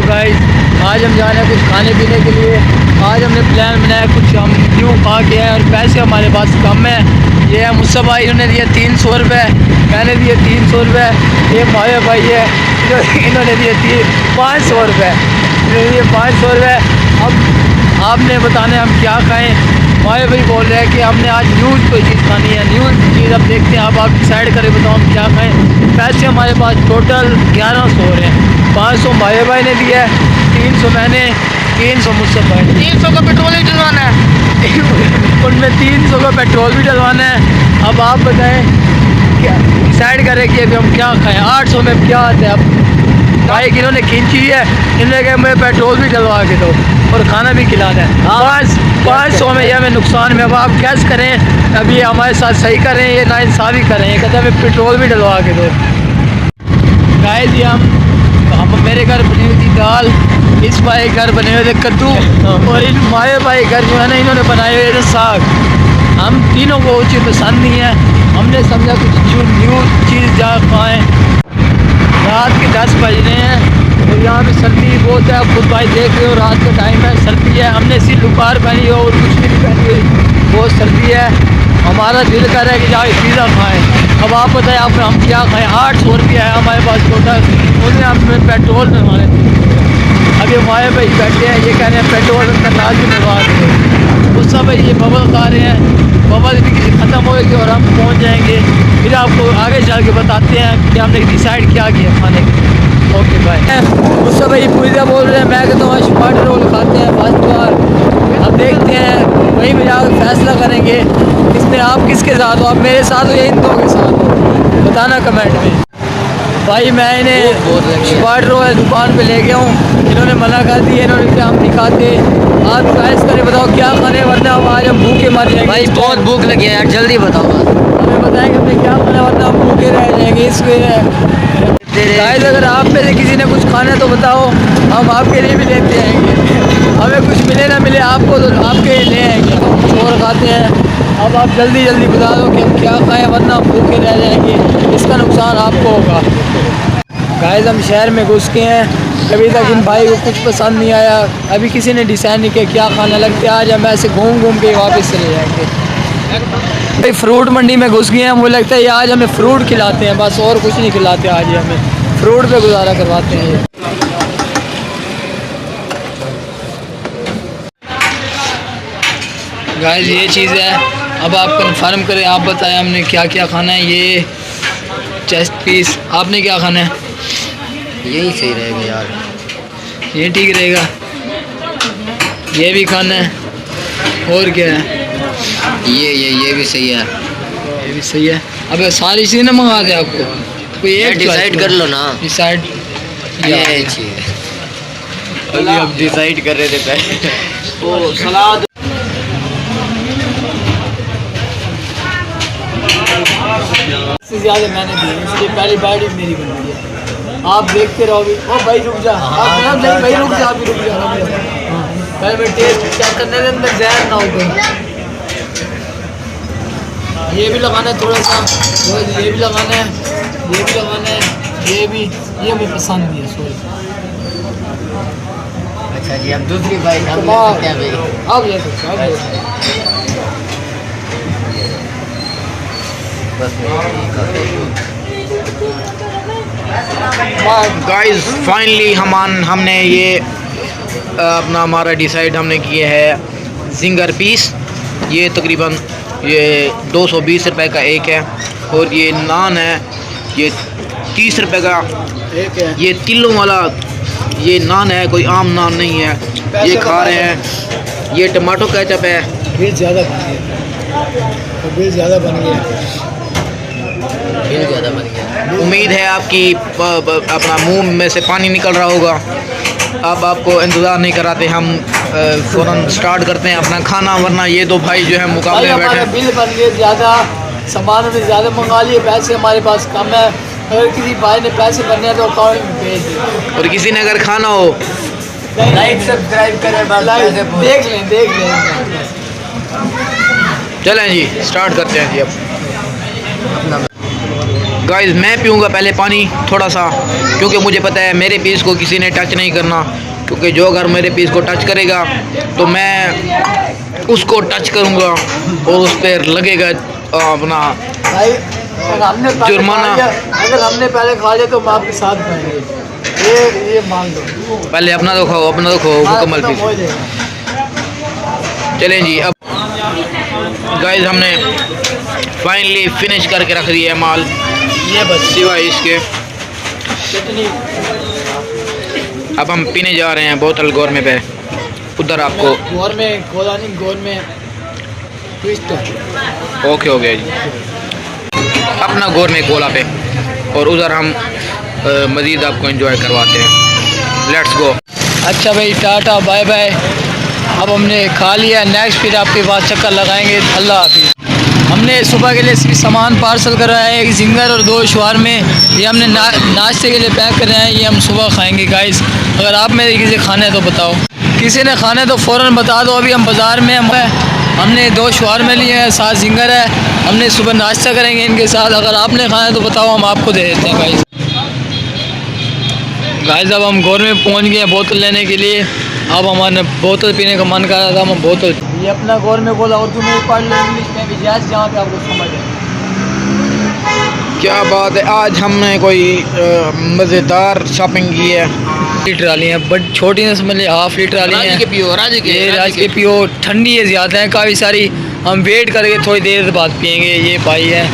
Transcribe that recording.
Hello guys, आज हम जा रहे हैं कुछ खाने पीने के लिए। आज हमने प्लान बनाया कुछ हम न्यू खा के हैं और पैसे हमारे पास कम है। ये है मुस्सा भाई, इन्होंने दिए 300 रुपये, मैंने दिए 300 रुपये। ये माया भाई है, इन्होंने दिए 500 रुपये, इन्होंने दिए 500 रुपये। अब आपने बताने हम क्या खाएँ। माया भाई बोल रहे हैं कि हमने आज न्यूज़ कोई चीज़ खानी है, न्यूज़ चीज़ अब देखते हैं। अब आप डिसाइड करें, बताओ हम क्या खाएँ। पैसे हमारे पास टोटल 1100 हो रहे हैं। 500 माया भाई ने दिया है, 300 मैंने, 300 मुझसे भाई, 300 का पेट्रोल ही डलवाना है। उनमें 300 का पेट्रोल भी डलवाना है। अब आप बताएं क्या डिसाइड करें कि अभी हम क्या खाएं। 800 में क्या आता है। अब बाइक इन्होंने खींची है, इन्होंने कहा मैं पेट्रोल भी डलवा के दो और खाना भी खिलाना है। 500 में यह हमें नुकसान में। अब आप कैस करें, अभी हमारे साथ सही करें, ये नाइंसाफ़ी करें। ये कहते हैं हमें पेट्रोल भी डलवा के दो। गाइस ये हम मेरे घर बनी हुई थी दाल, इस भाई घर बने हुए थे कद्दू, और इन माए भाई घर जो है ना इन्होंने बनाए हुए थे साग। हम तीनों को वो चीज़ पसंद नहीं है। हमने समझा कुछ न्यू चीज़ जा खाएँ। रात के 10 बज रहे हैं और यहाँ पे सर्दी बहुत है। खुद भाई देख रहे हो, रात का टाइम है, सर्दी है। हमने सिर्फ लुकार पहनी हो और कुछ भी नहीं पहनी हुई, बहुत सर्दी है। हमारा दिल कर रहा है कि जाए पिज़्ज़ा खाएं। अब आप बताएं आप हम क्या खाएं। 800 रुपया है हमारे पास टोटल, उन्हें हमें पेट्रोल डलवाने थे। अभी हमारे भाई बैठे हैं, ये कह रहे हैं पेट्रोल का लाजमी डलवा दें। उस समय ये बबल खा रहे हैं, बबल इनकी ख़त्म होएगी और हम पहुंच जाएंगे। फिर आपको आगे चल के बताते हैं कि हमने डिसाइड क्या किया खाने के लिए। Okay bye. उस समय पिज़्ज़ा बोल रहे हैं, मैं कहता हूँ स्पाइडर रोल खाते हैं फर्स्ट बार। अब देखते हैं, वहीं पर जाकर फैसला करेंगे इसमें आप किसके साथ हो। आप मेरे साथ हो या इन दो के साथ हो, बताना कमेंट में। भाई मैं इन्हें स्पाइडर रोल दुकान पे ले गया हूँ, इन्होंने मना कर दिया, इन्होंने क्या हम नहीं खाते। आप चॉइस करें, बताओ क्या खाने, वरना हम आज हम भूखे मर जाएंगे। भाई बहुत भूख लगी है यार, जल्दी बताओ। हमें बताएंगे हमने क्या खाना, वरना हम भूखे रह जाएंगे। इसके गाइस अगर आप में से किसी ने कुछ खाना है तो बताओ, हम आपके लिए भी लेते आएंगे। हमें कुछ मिले ना मिले आपको तो आपके लिए ले आएंगे। हम कुछ और खाते हैं। अब आप जल्दी जल्दी बता दो कि हम क्या खाएं, वरना हम भूखे रह जाएंगे, इसका नुकसान आपको होगा। गाइस हम शहर में घुस के हैं, अभी तक इन भाई को कुछ पसंद नहीं आया। अभी किसी ने डिसाइड नहीं किया क्या खाना। लगता है आज हम ऐसे घूम घूम के वापस चले जाएंगे। भाई फ्रूट मंडी में घुस गए हैं, मुझे लगता है ये आज हमें फ्रूट खिलाते हैं, बस और कुछ नहीं खिलाते। आज ये हमें फ्रूट पे गुजारा करवाते हैं। ये गाइस ये चीज़ है, अब आप कंफर्म करें, आप बताएं हमने क्या क्या खाना है। ये चेस्ट पीस, आपने क्या खाना है? यही सही रहेगा यार, ये ठीक रहेगा। ये भी खाना है, और क्या है? ये भी सही है, ये भी सही है। अब सारी चीज़ें मंगा दें आपको, कोई एक डिसाइड कर लो ना। डिसाइड ये चीज़ अभी हम डिसाइड कर रहे थे पहले। ओ सलाद, इससे ज़्यादा मैंने दी, इसलिए पहली बाइट ही मेरी बन गई है। आप देखते रहोगे। ओ भाई रुक जा, आप नहीं भाई रुक जा, अभी रुक जा। हाँ पहले मैं टेस्ट चेक करने के अंदर जहर ना हो गई। ये भी लगाना है थोड़ा सा, ये भी लगाना है, ये भी लगाना है, ये भी, ये मुझे पसंद नहीं है। सॉरी। अच्छा जी, अब दूसरी बाइट हम ले सकते हैं भाई। अब ले सकते हैं। गाइस फाइनली हमने ये अपना हमारा डिसाइड हमने किया है जिंगर पीस। ये तकरीबन ये 220 रुपए का एक है, और ये नान है ये 30 रुपए का एक है। ये तिलों वाला ये नान है, कोई आम नान नहीं है। ये खा रहे हैं। ये टमाटो केचप है। बिल ज़्यादा बन गया, बिल ज़्यादा बन गया, बिल ज़्यादा बन गया। उम्मीद है आपकी अपना मुंह में से पानी निकल रहा होगा। अब आपको इंतज़ार नहीं कराते, हम फ़ौरन स्टार्ट करते हैं अपना खाना, वरना ये दो भाई जो है मुकाबले में बैठे हैं। बिल बन गए ज़्यादा, सामान हमने ज़्यादा मंगा लिए, पैसे हमारे पास कम है। अगर किसी भाई ने पैसे भरने हैं तो अकाउंट में भेज दें। और किसी ने अगर खाना हो लाइक सब्सक्राइब करें, देख लें। चलें जी, स्टार्ट करते हैं जी। अब गाइस मैं पीऊँगा पहले पानी थोड़ा सा, क्योंकि मुझे पता है मेरे पीस को किसी ने टच नहीं करना, क्योंकि जो अगर मेरे पीस को टच करेगा तो मैं उसको टच करूँगा और उस पर लगेगा अपना भाई अगर हमने पहले जुर्माना। खा लिया- अगर हमने पहले खा लिया तो हम आपके साथ खाएंगे, ये मान लो। पहले अपना तो खाओ, अपना तो खाओ मुकम्मल खत्म पीस। हो जाएगा। चलें जी, अब गाइस हमने फाइनली फिनिश करके रख दिया है माल, ये बस सिवाय इसके। चटनी अब हम पीने जा रहे हैं बोतल गौरमे पे, उधर आपको गोर में कोला नहीं, गोर में ट्विस्ट। ओके हो गया जी, अपना गौरमे कोला पे, और उधर हम मज़ीद आपको एंजॉय करवाते हैं। Let's go. अच्छा भाई, टाटा बाय बाय। अब हमने खा लिया, नेक्स्ट फिर आपके पास चक्कर लगाएंगे। अल्लाह हाफिज़। हमने सुबह के लिए सामान पार्सल कराया है, एक जिंगर और 2 शवारमे। ये हमने नाश्ते के लिए पैक कर रहे हैं, ये हम सुबह खाएंगे गाइस। अगर आप में किसी खाना है तो बताओ, किसी ने खाना है तो फ़ौरन बता दो। अभी हम बाज़ार में हमने 2 शवारमे लिए हैं, 7 जिंगर है। हमने सुबह नाश्ता करेंगे इनके साथ। अगर आपने खाना है तो बताओ, हम आपको दे देते हैं गाइस। गाइस अब हम गोर में पहुँच गए हैं बोतल लेने के लिए। अब हमारे बोतल पीने का मन कर रहा था, हम बोतल, ये अपना गौर में बोला, उर्दू में पढ़ लो, इंग्लिश में भी, जहाँ पे आपको समझ है। क्या बात है, आज हमने कोई मज़ेदार शॉपिंग की है। लीटर वाली हैं, बट छोटी ने समझ लिया, हाफ लीटर वाली हैं। पियो, राज ये राज के पियो, ठंडी है ज़्यादा है काफ़ी सारी। हम वेट करके थोड़ी देर बाद पियेंगे। ये भाई है,